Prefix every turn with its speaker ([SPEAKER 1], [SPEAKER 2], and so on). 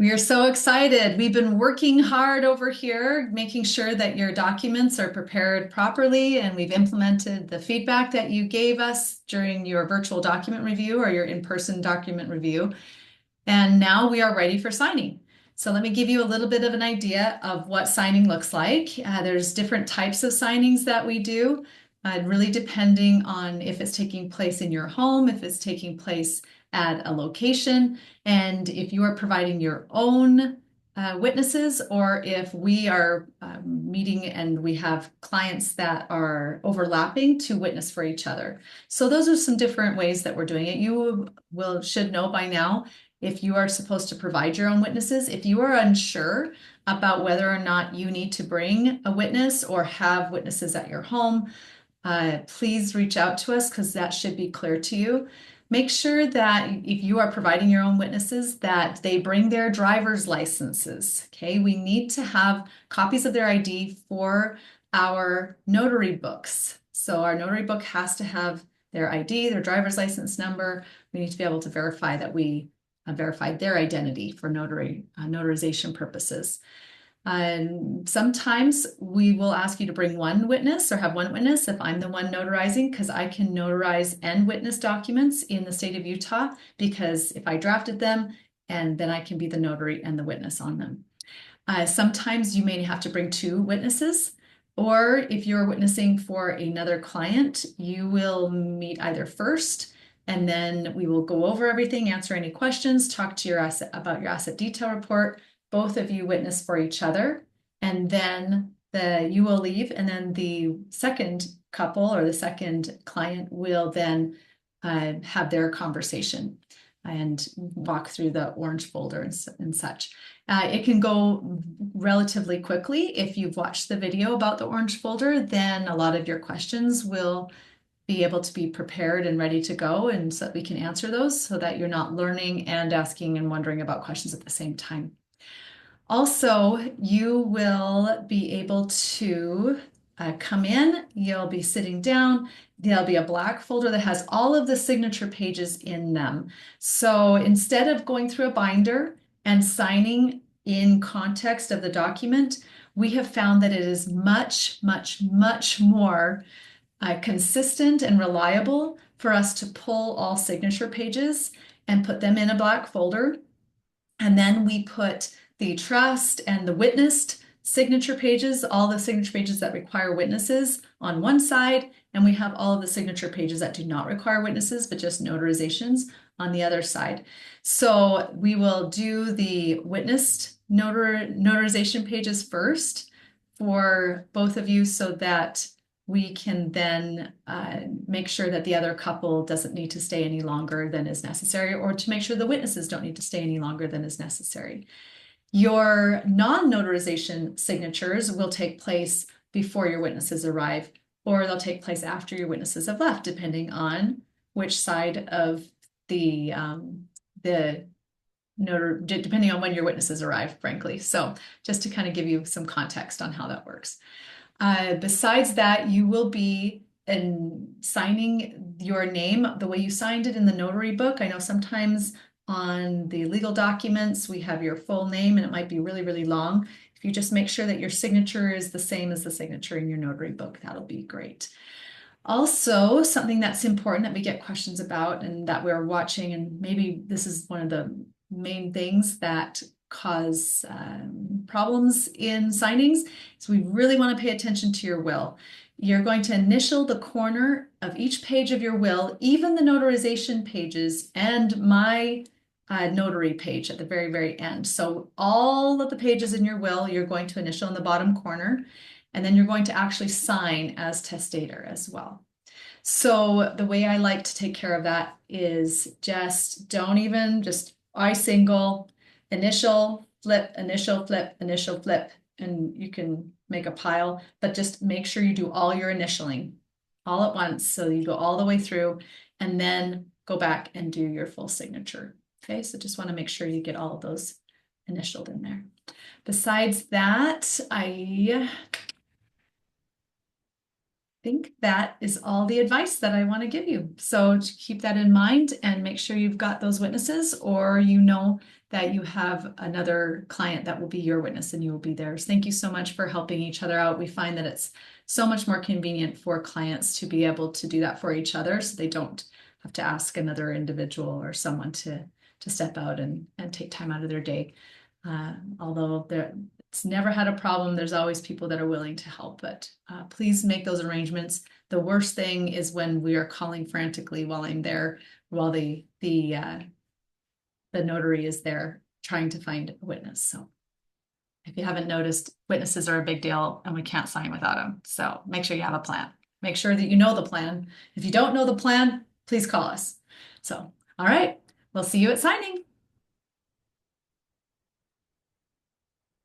[SPEAKER 1] We are so excited. We've been working hard over here, making sure that your documents are prepared properly, and we've implemented the feedback that you gave us during your virtual document review or your in-person document review. And now we are ready for signing. So let me give you a little bit of an idea of what signing looks like. There's different types of signings that we do, really depending on if it's taking place in your home, if it's taking place at a location, and if you are providing your own witnesses, or if we are meeting and we have clients that are overlapping to witness for each other. So those are some different ways that we're doing it. You should know by now if you are supposed to provide your own witnesses. If you are unsure about whether or not you need to bring a witness or have witnesses at your home, please reach out to us because that should be clear to you. Make sure that if you are providing your own witnesses, that they bring their driver's licenses. Okay, we need to have copies of their ID for our notary books. So our notary book has to have their ID, their driver's license number. We need to be able to verify that we verified their identity for notarization purposes. And sometimes we will ask you to bring one witness or have one witness if I'm the one notarizing, because I can notarize and witness documents in the state of Utah, because if I drafted them, and then I can be the notary and the witness on them. Sometimes you may have to bring two witnesses, or if you're witnessing for another client, you will meet either first, and then we will go over everything, answer any questions, talk to your about your asset detail report. Both of you witness for each other, and then you will leave, and then the second couple or the second client will then have their conversation and walk through the orange folder and such. It can go relatively quickly. If you've watched the video about the orange folder, then a lot of your questions will be able to be prepared and ready to go, and so that we can answer those so that you're not learning and asking and wondering about questions at the same time. Also, you will be able to come in, you'll be sitting down, there'll be a black folder that has all of the signature pages in them. So instead of going through a binder and signing in context of the document, we have found that it is much, much, much more consistent and reliable for us to pull all signature pages and put them in a black folder. And then we put the trust and the witnessed signature pages, all the signature pages that require witnesses on one side, and we have all of the signature pages that do not require witnesses, but just notarizations on the other side. So we will do the witnessed notarization pages first for both of you, so that we can then make sure that the other couple doesn't need to stay any longer than is necessary, or to make sure the witnesses don't need to stay any longer than is necessary. Your non-notarization signatures will take place before your witnesses arrive, or they'll take place after your witnesses have left, depending on which side of the depending on when your witnesses arrive, frankly. So just to kind of give you some context on how that works. Besides that, you will be signing your name the way you signed it in the notary book. I know sometimes on the legal documents, we have your full name and it might be really, really long. If you just make sure that your signature is the same as the signature in your notary book, that'll be great. Also, something that's important that we get questions about and that we're watching, and maybe this is one of the main things that cause problems in signings, so we really want to pay attention to your will. You're going to initial the corner of each page of your will, even the notarization pages and my notary page at the very, very end. So all of the pages in your will, you're going to initial in the bottom corner, and then you're going to actually sign as testator as well. So the way I like to take care of that is just I single, initial, flip, initial, flip, initial, flip, and you can make a pile, but just make sure you do all your initialing all at once. So you go all the way through and then go back and do your full signature. Okay, so just want to make sure you get all of those initialed in there. Besides that, think that is all the advice that I want to give you. So to keep that in mind and make sure you've got those witnesses, or you know that you have another client that will be your witness and you will be theirs. Thank you so much for helping each other out. We find that it's so much more convenient for clients to be able to do that for each other, so they don't have to ask another individual or someone to step out and take time out of their day. Although it's never had a problem, there's always people that are willing to help, but please make those arrangements. The worst thing is when we are calling frantically while I'm there, while the notary is there trying to find a witness. So if you haven't noticed, witnesses are a big deal and we can't sign without them. So make sure you have a plan. Make sure that you know the plan. If you don't know the plan, please call us. So, all right, we'll see you at signing.